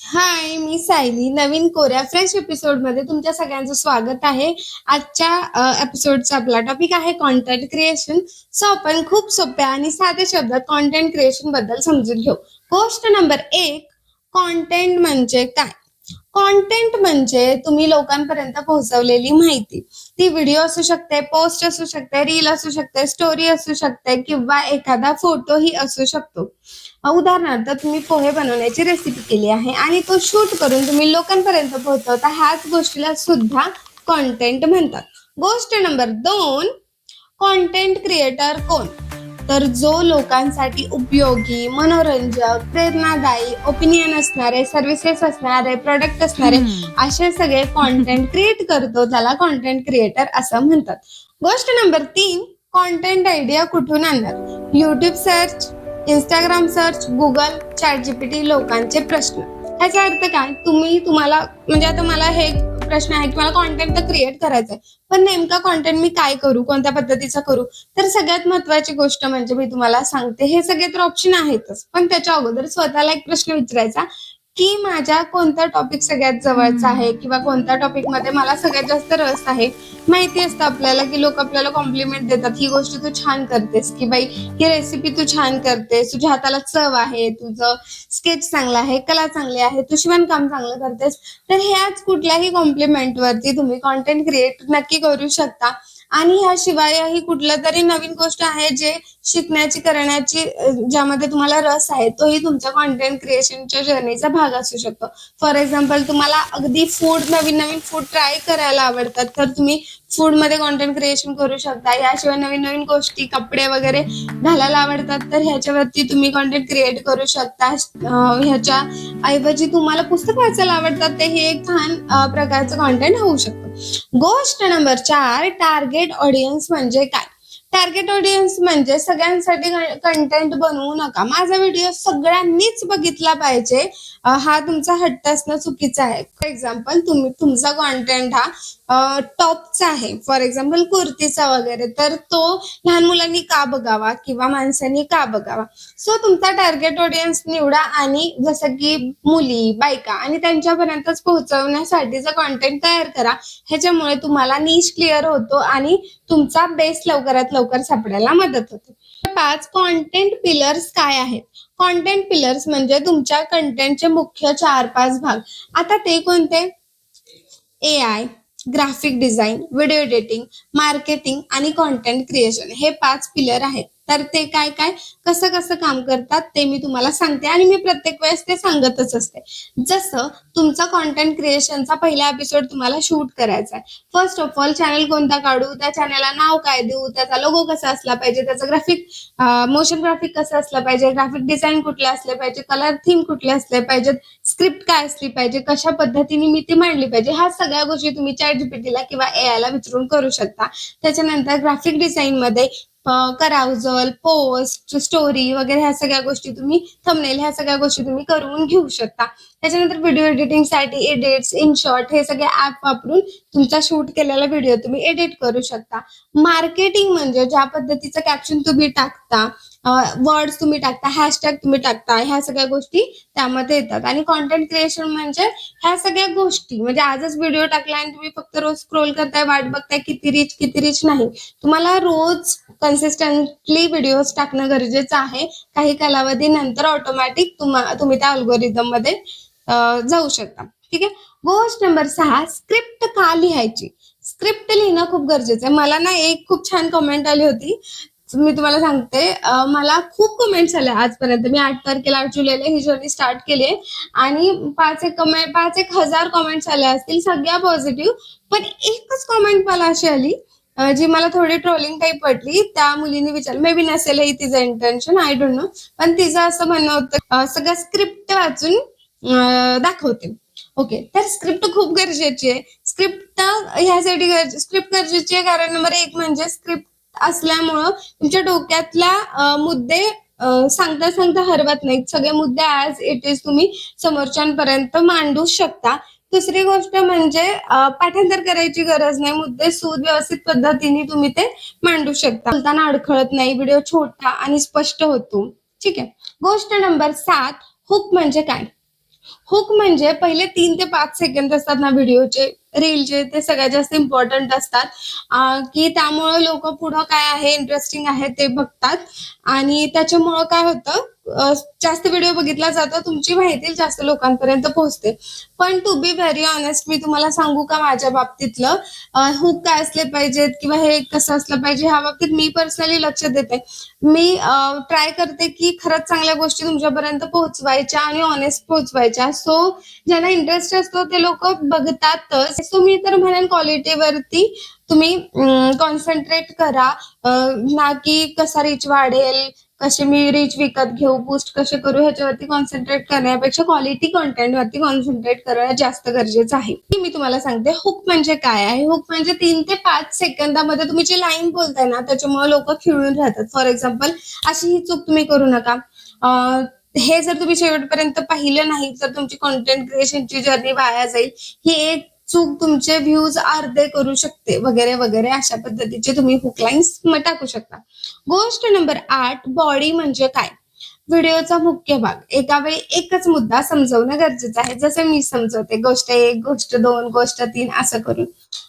हाय, मी सायली. नवीन कोऱ्या fresh episode मध्ये तुमच्या सगळ्यांचं स्वागत आहे. आजच्या एपिसोडचा आपला टॉपिक आहे कॉन्टेंट क्रिएशन. सो आपण खूप सोप्या आणि साध्या शब्दात कॉन्टेंट क्रिएशन बद्दल समजून घेऊ. गोष्ट नंबर 1, कॉन्टेंट म्हणजे काय? कॉन्टेंट म्हणजे तुम्ही लोकांपर्यंत पोहोचवलेली माहिती. ती व्हिडिओ असू शकते, पोस्ट असू शकते, रील असू शकते, स्टोरी असू शकते किंवा एखादा फोटोही असू शकतो. उदाहरणार्थ तुम्ही पोहे बनवण्याची रेसिपी केली आहे आणि तो शूट करून तुम्ही लोकांपर्यंत पोहोचवता, ह्याच गोष्टीला सुद्धा कॉन्टेंट म्हणतात. गोष्ट नंबर 2, कॉन्टेंट क्रिएटर कोण? तर जो लोकांसाठी उपयोगी, मनोरंजक, प्रेरणादायी, ओपिनियन असणारे, सर्व्हिसेस असणारे, प्रोडक्ट असणारे असे सगळे कॉन्टेंट क्रिएट करतो, त्याला कॉन्टेंट क्रिएटर असं म्हणतात. गोष्ट नंबर 3, कॉन्टेंट आयडिया कुठून आणणार? YouTube search, Instagram search, Google, ChatGPT, लोकांचे प्रश्न. ह्याचा अर्थ काय? तुम्हाला म्हणजे आता मला हे प्रश्न आहे की मला कॉन्टेंट तर क्रिएट करायचंय, पण नेमका कॉन्टेंट मी काय करू, कोणत्या पद्धतीचा करू? तर सगळ्यात महत्वाची गोष्ट म्हणजे मी तुम्हाला सांगते, हे सगळे तर ऑप्शन आहेतच, पण त्याच्या अगोदर स्वतःला एक प्रश्न विचारायचा की माझ्या कोणता टॉपिक सगळ्यात जवळचा आहे किंवा कोणत्या टॉपिक मध्ये मला सगळ्यात जास्त रस आहे. माहिती असतं आपल्याला की लोक आपल्याला कॉम्प्लिमेंट देतात, ही गोष्ट तू छान करतेस, की बाई ही रेसिपी तू छान करतेस, तुझ्या हाताला चव आहे, तुझं स्केच चांगलं आहे, कला चांगली आहे, तू शिवणकाम चांगलं करतेस. तर ह्याच कुठल्याही कॉम्प्लिमेंट वरती तुम्ही कॉन्टेंट क्रिएट नक्की करू शकता. आणि ह्याशिवायही कुठलं तरी नवीन गोष्ट आहे जे शिकण्याची, करण्याची, ज्यामध्ये तुम्हाला रस आहे, तोही तुमच्या कॉन्टेंट क्रिएशनच्या जर्नीचा भाग असू शकतो. फॉर एक्झाम्पल, तुम्हाला अगदी नवीन नवीन फूड ट्राय करायला आवडतात, तर तुम्ही फूड मध्ये कॉन्टेंट क्रिएशन करू शकता. याशिवाय नवीन नवीन गोष्टी, कपडे वगैरे घालायला आवडतात, तर ह्याच्यावरती तुम्ही कॉन्टेंट क्रिएट करू शकता. ह्याच्या ऐवजी तुम्हाला पुस्तक वाचायला आवडतात, ते हे एक छान प्रकारचं कॉन्टेंट होऊ शकतं. गोष्ट नंबर 4, टार्गेट ऑडियन्स म्हणजे काय? टार्गेट ऑडियन्स म्हणजे सगळ्यांसाठी कंटेंट बनवू नका. माझा व्हिडिओ सगळ्यांनीच बघितला पाहिजे, हा तुमचा हट्ट असणं चुकीचं आहे. फॉर एक्झाम्पल, तुमचा कॉन्टेंट हा टॉपचा आहे, फॉर एक्झाम्पल कुर्तीचा वगैरे, तर तो लहान मुलांनी का बघावा किंवा माणसांनी का बघावा? सो तुमचा टार्गेट ऑडियन्स निवडा आणि जसं की मुली, बायका आणि त्यांच्यापर्यंतच पोहोचवण्यासाठीचा कॉन्टेंट तयार करा. ह्याच्यामुळे तुम्हाला निश क्लिअर होतो आणि तुमचा बेस लवकरात लवकर सापडायला मदत होते. 5, कॉन्टेंट पिलर्स काय आहेत? कॉन्टेंट पिलर्स म्हणजे तुमच्या कंटेंटचे मुख्य 4-5 भाग. आता ते कोणते? AI, graphic design, video editing, marketing आणि कॉन्टेंट क्रिएशन, हे 5 पिलर आहेत. तर ते काय काय, कसं कसं काम करतात ते मी तुम्हाला सांगते आणि मी प्रत्येक वेळेस ते सांगतच असते. जसं तुमचा कॉन्टेंट क्रिएशनचा पहिला एपिसोड तुम्हाला शूट करायचा आहे. फर्स्ट ऑफ ऑल, चॅनल कोणता काढू, त्या चॅनलला नाव काय देऊ, त्याचा लोगो कसा असला पाहिजे, त्याचं मोशन ग्राफिक कसं असलं पाहिजे, ग्राफिक डिझाईन कुठले असले पाहिजे, कलर थीम कुठले असले पाहिजेत, स्क्रिप्ट काय असली पाहिजे, कशा पद्धतीने मी ती मांडली पाहिजे, ह्या सगळ्या गोष्टी तुम्ही ChatGPTला किंवा AI ला विचारून करू शकता. त्याच्यानंतर ग्राफिक डिझाईन मध्ये करावजल, पोस्ट, स्टोरी वगैरे ह्या सगळ्या गोष्टी तुम्ही, थंबनेल, ह्या सगळ्या गोष्टी तुम्ही करून घेऊ शकता. त्याच्यानंतर व्हिडिओ एडिटिंगसाठी एडिट्स, इन शॉर्ट, हे सगळे ऍप वापरून तुमचा शूट केलेला व्हिडिओ तुम्ही एडिट करू शकता. मार्केटिंग म्हणजे ज्या पद्धतीचं कॅप्शन तुम्ही टाकता, वर्ड्स तुम्ही टाकता, हॅशटॅग तुम्ही टाकता, ह्या सगळ्या गोष्टी त्यामध्ये येतात. आणि कॉन्टेंट क्रिएशन म्हणजे ह्या सगळ्या गोष्टी, म्हणजे आजच व्हिडिओ टाकला आणि तुम्ही फक्त रोज स्क्रोल करताय, वाट बघताय किती रीच नाही. तुम्हाला रोज कन्सिस्टंटली व्हिडिओज टाकणं गरजेचं आहे. काही कालावधीनंतर ऑटोमॅटिक तुम्ही त्या अल्गोरिदम मध्ये जाऊ शकता. ठीक आहे. गोष्ट नंबर 6, स्क्रिप्ट का लिहायची? स्क्रिप्ट लिहिणं खूप गरजेचं आहे. मला ना एक खूप छान कमेंट आली होती, मी तुम्हाला सांगते. मला खूप कमेंट्स आल्या आजपर्यंत. मी 8 तारखेला 8 जुलैला ही जर्नी स्टार्ट केली आहे आणि 5,000 कमेंट्स आल्या असतील, सगळ्या पॉझिटिव्ह. पण एकच कमेंट मला अशी आली जी मला थोडी ट्रोलिंग टाईप वाटली. त्या मुलीने विचारलं, मे बी नसेलही तिचं इंटेन्शन, आय डोंट नो, पण तिचं असं म्हणणं होतं सगळं स्क्रिप्ट वाचून दाखवते. ओके, तर स्क्रिप्ट खूप गरजेची आहे. स्क्रिप्ट गरजेची आहे कारण नंबर 1 म्हणजे स्क्रिप्ट असल्यामुळं तुमच्या डोक्यातल्या मुद्दे सांगता सांगता हरवत नाहीत. सगळे मुद्दे ऍज इट इज तुम्ही समोरच्यांपर्यंत मांडू शकता. दुसरी गोष्ट म्हणजे पाठांतर करायची गरज नाही. मुद्दे सुव्यवस्थित पद्धतीने तुम्ही ते मांडू शकता. बोलताना अडखळत नाही, व्हिडिओ छोटा आणि स्पष्ट होतो. ठीक आहे. गोष्ट नंबर 7, हुक म्हणजे काय? हुक म्हणजे पहिले 3 ते 5 सेकंद असतात ना व्हिडिओचे, रीलचे, ते सगळ्यात जास्त इम्पॉर्टंट असतात. की त्यामुळे लोक पुढं काय आहे, इंटरेस्टिंग आहे ते बघतात आणि त्याच्यामुळं काय होतं, जास्त व्हिडिओ बघितला जातो, तुमची माहिती जास्त लोकांपर्यंत पोहोचते. पण टू बी व्हेरी ऑनेस्ट, मी तुम्हाला सांगू का माझ्या बाबतीतलं हुक काय असले पाहिजेत किंवा हे कसं असलं पाहिजे, ह्या बाबतीत मी पर्सनली लक्ष देते. मी ट्राय करते की खरंच चांगल्या गोष्टी तुमच्यापर्यंत पोहोचवायच्या आणि ऑनेस्ट पोहोचवायच्या. सो ज्यांना इंटरेस्ट असतो ते लोक बघतातच. सो मी तर म्हणेन क्वालिटीवरती तुम्ही कॉन्सन्ट्रेट करा, ना की कसा रीच वाढेल, कसे मी रीच विकत घेऊ, बूस्ट कसे करू, ह्याच्यावरती कॉन्सन्ट्रेट करण्यापेक्षा क्वालिटी कॉन्टेंटवरती कॉन्सन्ट्रेट करणं जास्त गरजेचं आहे. मी तुम्हाला सांगते हुक म्हणजे काय आहे. हुक म्हणजे 3 ते 5 सेकंदामध्ये तुम्ही जी लाईन बोलताय ना, त्याच्यामुळे लोक खिळून राहतात. फॉर एक्झाम्पल, अशी ही चूक तुम्ही करू नका. हे जर तुम्ही शेवटपर्यंत पाहिलं नाही तर तुमची कॉन्टेंट क्रिएशनची जर्नी वाया जाईल. ही एक चूक तुमचे व्ह्यूज अर्धे करू शकते, वगैरे वगैरे. अशा पद्धतीचे तुम्ही हुक लाईन्स टाकू शकता. गोष्ट नंबर 8, बॉडी म्हणजे काय. व्हिडिओचा मुख्य भाग, एका वेळी एकच मुद्दा समजवणं गरजेचं आहे, जसं मी समजवते. गोष्ट 1, गोष्ट 2, गोष्ट 3 असं करून.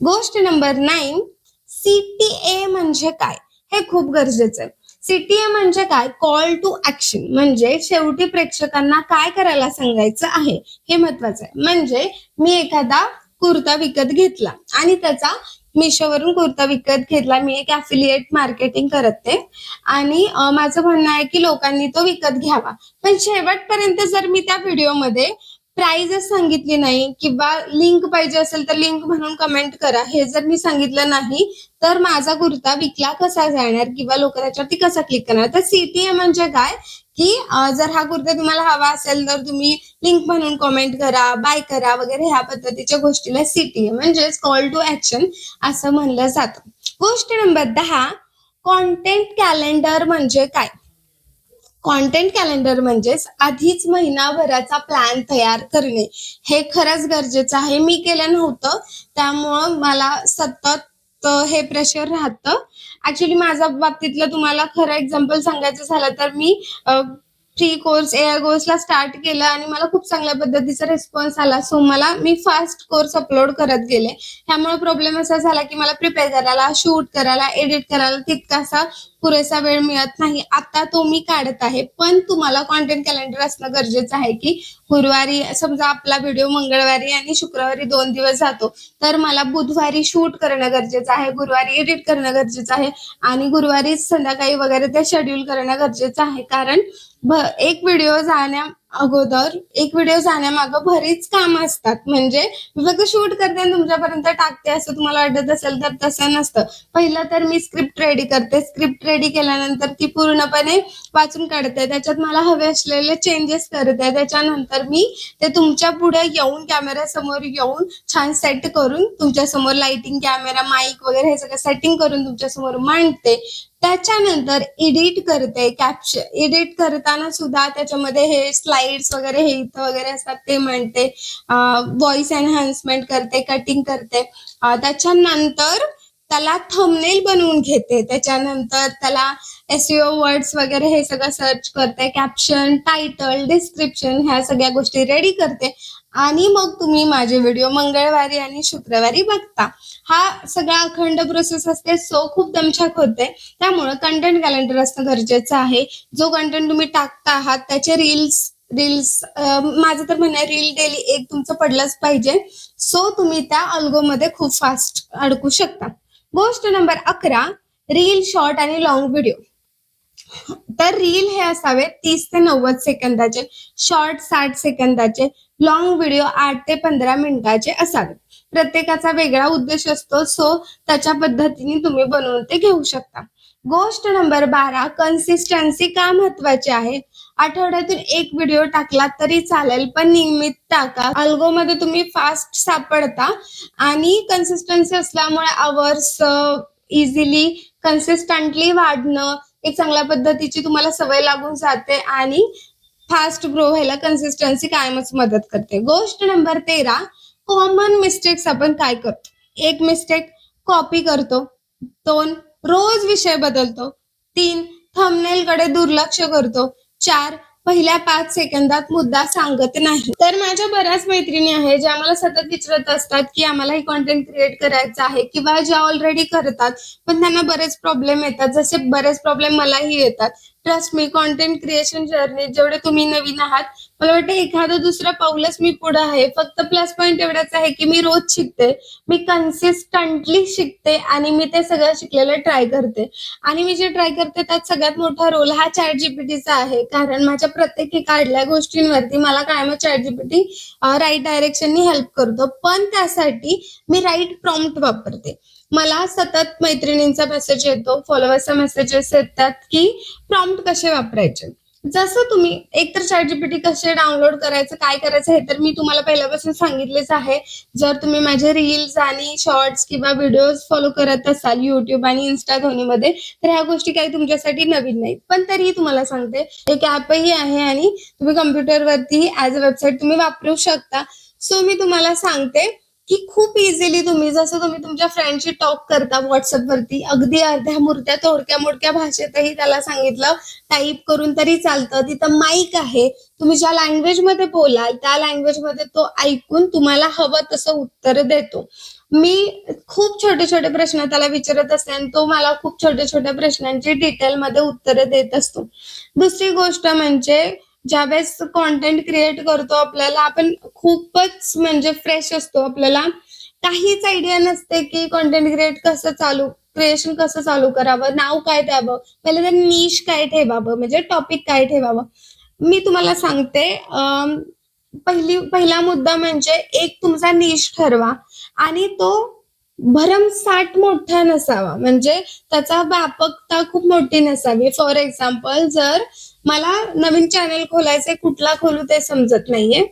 गोष्ट नंबर 9, CTA म्हणजे काय, हे खूप गरजेचं आहे. CTA म्हणजे काय, कॉल टू ऍक्शन, म्हणजे शेवटी प्रेक्षकांना काय करायला सांगायचं आहे हे महत्वाचं आहे. म्हणजे मी एखादा कुर्ता विकत घेतला आणि त्याचा मिशोवरून कुर्ता विकत घेतला, मी एक ॲफिलिएट मार्केटिंग करते आणि माझं म्हणणं आहे की लोकांनी तो विकत घ्यावा. पण शेवटपर्यंत जर मी त्या व्हिडिओमध्ये प्राइसच सांगितली नाही किंवा लिंक पाहिजे असेल तर लिंक म्हणून कमेंट करा, हे जर मी सांगितलं नाही तर माझा कुर्ता विकला कसा जाणार किंवा लोक त्याच्यावरती कसा क्लिक करणार. तर CTA म्हणजे काय की जर हा कुर्ता तुम्हाला हवा असेल तर तुम्ही लिंक म्हणून कमेंट करा, बाय करा वगैरे, ह्या पद्धतीच्या गोष्टीला CTA म्हणजेच कॉल टू ऍक्शन असं म्हणलं जातं. गोष्ट नंबर 10, कॉन्टेंट कॅलेंडर म्हणजे काय. कॉन्टेंट कॅलेंडर म्हणजेच आधीच महिनाभराचा प्लॅन तयार करणे. हे खरंच गरजेचं आहे. मी केलं नव्हतं, त्यामुळं मला सतत हे प्रेशर राहतं. ऍक्च्युली माझ्या बाबतीतलं तुम्हाला खरं एक्झाम्पल सांगायचं झालं तर मी फ्री कोर्स AI कोर्सला स्टार्ट केलं आणि मला खूप चांगल्या पद्धतीचा रिस्पॉन्स आला. सो मी फास्ट कोर्स अपलोड करत गेले. त्यामुळे प्रॉब्लेम असा झाला की मला प्रिपेअर करायला, शूट करायला, एडिट करायला तितकासा पुरेसा वेळ मिळत नाही. आता तो मी काढत आहे, पण तुम्हाला कॉन्टेंट कॅलेंडर असणं गरजेचं आहे की गुरुवारी समजा आपला व्हिडिओ मंगळवारी आणि शुक्रवारी 2 दिवस जातो, तर मला बुधवारी शूट करणं गरजेचं आहे, गुरुवारी एडिट करणं गरजेचं आहे आणि गुरुवारी संध्याकाळी वगैरे ते शेड्यूल करणं गरजेचं आहे. कारण एक व्हिडिओ जाण्यामागं बरीच कामं असतात. म्हणजे मी फक्त शूट करते आणि तुमच्यापर्यंत टाकते असं तुम्हाला वाटत असेल तर तसं नसतं. पहिलं तर मी स्क्रिप्ट रेडी करते. स्क्रिप्ट रेडी केल्यानंतर ती पूर्णपणे वाचून काढते, त्याच्यात मला हवे असलेले चेंजेस करते. त्याच्यानंतर मी ते तुमच्या पुढे येऊन, कॅमेरा समोर येऊन छान सेट करून तुमच्या समोर लाइटिंग, कॅमेरा, माईक वगैरे हे सगळं सेटिंग करून तुमच्या समोर मांडते. त्याच्यानंतर एडिट करते. एडिट करताना सुद्धा त्याच्यामध्ये हे स्लाइड्स वगैरे, हे इथं वगैरे असतात ते मांडते. व्हॉइस एनहान्समेंट करते, कटिंग करते. त्याच्यानंतर त्याला थंबनेल बनवून घेते. त्याच्यानंतर त्याला SEO वर्ड्स वगैरे हे सगळं सर्च करते. कॅप्शन, टायटल, डिस्क्रिप्शन ह्या सगळ्या गोष्टी रेडी करते आणि मग तुम्ही माझे व्हिडिओ मंगळवारी आणि शुक्रवारी बघता. हा सगळा अखंड प्रोसेस असते. सो खूप दमछाक होते. त्यामुळे कंटेंट कॅलेंडर असणं गरजेचं आहे. जो कंटेंट तुम्ही टाकता आहात त्याचे रील्स माझं तर म्हणणं आहे रील डेली एक तुमचं पडलंच पाहिजे. सो तुम्ही त्या अल्गोमध्ये खूप फास्ट अडकू शकता. गोष्ट नंबर 11, रील, शॉर्ट आणि लॉंग व्हिडिओ. तर रील हे असावे 30 ते 90 सेकंदाचे, शॉर्ट 60 सेकंदाचे, लॉंग व्हिडिओ 8 ते 15 मिनिटाचे असावे. प्रत्येकाचा वेगळा उद्देश असतो, सो त्याच्या पद्धतीने तुम्ही बनवून ते घेऊ शकता. गोष्ट नंबर 12, कन्सिस्टन्सी का महत्वाची आहे. आठवड्यातून एक व्हिडिओ टाकला तरी चालेल, पण नियमित टाका. अल्गोमध्ये तुम्ही फास्ट सापडता आणि कन्सिस्टन्सी असल्यामुळे आवर्स इझिली कन्सिस्टंटली वाढणं, एक चांगल्या पद्धतीची तुम्हाला सवय लागून जाते आणि फास्ट ग्रो व्हायला कन्सिस्टन्सी कायमच मदत करते. गोष्ट नंबर 13, कॉमन मिस्टेक्स आपण काय करतो. 1 मिस्टेक, कॉपी करतो. 2, रोज विषय बदलतो. 3, थंबनेल कडे दुर्लक्ष करतो. 4, पहिल्या 5 सेकंदात मुद्दा सांगत नाही. तर माझ्या बऱ्याच मैत्रिणी आहेत ज्या मला सतत विचारत असतात की आम्हाला हे कॉन्टेंट क्रिएट करायचं आहे, किंवा ज्या ऑलरेडी करतात पण त्यांना बरेच प्रॉब्लेम येतात, जसे बरेच प्रॉब्लेम मलाही येतात. Trust me, content creation journey जेवढे तुम्ही नवीन आहात, मला वाटतं एखादं दुसरं पाऊलच मी पुढे आहे. फक्त प्लस पॉईंट एवढाच आहे की मी रोज शिकते, मी कन्सिस्टंटली शिकते आणि मी ते सगळं शिकलेलं ट्राय करते. आणि मी जे ट्राय करते त्यात सगळ्यात मोठा रोल हा ChatGPTचा आहे, कारण माझ्या प्रत्येक काढल्या गोष्टींवरती मला कायम ChatGPT राईट डायरेक्शननी हेल्प करतो. पण त्यासाठी मी राईट प्रॉम्प्ट वापरते. मला सतत मैत्रिणींचा मेसेज येतो, फॉलोअर्सचा मेसेजेस येतात की प्रॉम्प्ट कसे वापरायचे. जसं तुम्ही एकतर ChatGPT कसे डाउनलोड करायचं, काय करायचं हे तर मी तुम्हाला पहिल्यापासून सांगितलेच आहे. जर तुम्ही माझे रील्स आणि शॉर्ट्स किंवा व्हिडिओज फॉलो करत असाल YouTube आणि Insta दोन्हीमध्ये, तर ह्या गोष्टी काही तुमच्यासाठी नवीन नाहीत. पण तरीही तुम्हाला सांगते, एक ॲपही आहे आणि तुम्ही कॉम्प्युटरवरती ॲज अ वेबसाईट तुम्ही वापरू शकता. सो मी तुम्हाला सांगते की खूप इझिली जसं तुम्ही तुमच्या फ्रेंडशी टॉक करता WhatsAppवरती, अगदी अर्ध्या मुरत्या तोडक्या मोडक्या भाषेतही त्याला सांगितलं टाईप करून तरी चालतं. तिथं माईक आहे, तुम्ही ज्या लँग्वेजमध्ये बोलाल त्या लँग्वेजमध्ये तो ऐकून तुम्हाला हवं तसं उत्तर देतो. मी खूप छोटे छोटे प्रश्न त्याला विचारत असते आणि तो मला खूप छोट्या छोट्या प्रश्नांची डिटेलमध्ये उत्तरं देत असतो. दुसरी गोष्ट म्हणजे ज्यावेळेस कॉन्टेंट क्रिएट करतो आपल्याला, आपण खूपच म्हणजे फ्रेश असतो, आपल्याला काहीच आयडिया नसते की कॉन्टेंट क्रिएशन कसं चालू करावं, नाव काय द्यावं, पहिले तर निश काय ठेवावं, म्हणजे टॉपिक काय ठेवावं. मी तुम्हाला सांगते, पहिला मुद्दा म्हणजे एक तुमचा निश ठरवा आणि तो भरमसाठ मोठा नसावा, म्हणजे त्याचा व्यापकता खूप मोठी नसावी. फॉर एक्झाम्पल, जर मला नवीन चॅनल खोलायचंय, कुठला खोलू ते समजत नाहीये,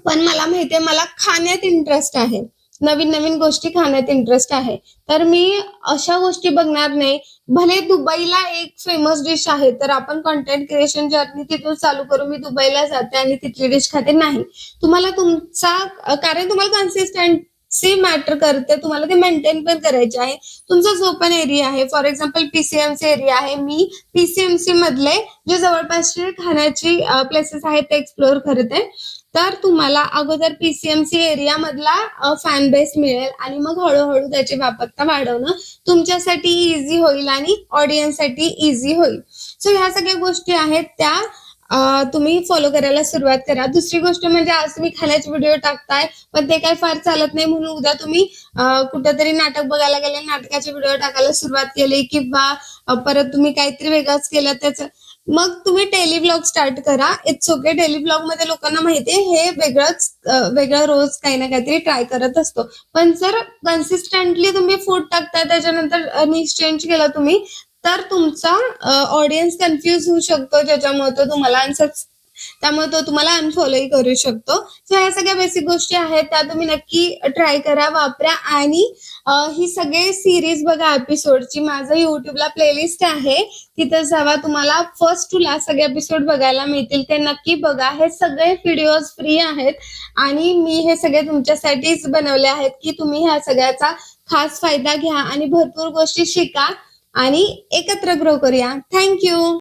पण मला माहितीये मला खाण्यात इंटरेस्ट आहे, नवीन नवीन गोष्टी खाण्यात इंटरेस्ट आहे, तर मी अशा गोष्टी बघणार नाही. भले दुबईला एक फेमस डिश आहे तर आपण कॉन्टेंट क्रिएशन जर्नी तिथून चालू करू, मी दुबईला जाते आणि तिथली डिश खाते, नाही. तुम्हाला कारण तुम्हाला कन्सिस्टन्सी मॅटर करते, तुम्हाला ते मेंटेन पण करायचे आहे. तुमचा जो पण एरिया आहे, फॉर एक्झाम्पल PCMC एरिया आहे, मी PCMC मधले जे जवळपासचे खाण्याची प्लेसेस आहेत ते एक्सप्लोअर करते. तर तुम्हाला अगोदर PCMC एरिया मधला फॅन बेस मिळेल आणि मग हळूहळू त्याची व्यापकता वाढवणं तुमच्यासाठी इझी होईल आणि ऑडियन्ससाठी इझी होईल. सो ह्या सगळ्या गोष्टी आहेत त्या तुम्ही फॉलो करायला सुरुवात करा. दुसरी गोष्ट म्हणजे आज तुम्ही खाण्याचे व्हिडिओ टाकताय पण ते काही फार चालत नाही, म्हणून उद्या तुम्ही कुठेतरी नाटक बघायला गेले, नाटकाचे व्हिडिओ टाकायला सुरुवात केली, किंवा परत तुम्ही काहीतरी वेगळंच केलं त्याचं, मग तुम्ही डेली व्लॉग स्टार्ट करा. It's okay. डेली व्लॉग मध्ये लोकांना माहितीये हे वेगळं रोज काही ना काहीतरी ट्राय करत असतो. पण जर कन्सिस्टंटली तुम्ही फूड टाकताय त्याच्यानंतर निश चेंज केला तुम्ही, तर तुमचा ऑडियन्स कन्फ्युज होऊ शकतो, ज्याच्यामुळे त्यामुळे तो तुम्हाला अनफॉलोही करू शकतो. सो ह्या सगळ्या बेसिक गोष्टी आहेत त्या तुम्ही नक्की ट्राय करा, वापरा. आणि ही सगळे सिरीज बघा एपिसोडची, माझं युट्यूबला प्लेलिस्ट आहे, तिथे जावा, तुम्हाला फर्स्ट टू लास्ट सगळे एपिसोड बघायला मिळतील, ते नक्की बघा. हे सगळे व्हिडिओज फ्री आहेत आणि मी हे सगळे तुमच्यासाठीच बनवले आहेत की तुम्ही ह्या सगळ्याचा खास फायदा घ्या आणि भरपूर गोष्टी शिका आणि एकत्र ग्रो करूया. थँक्यू.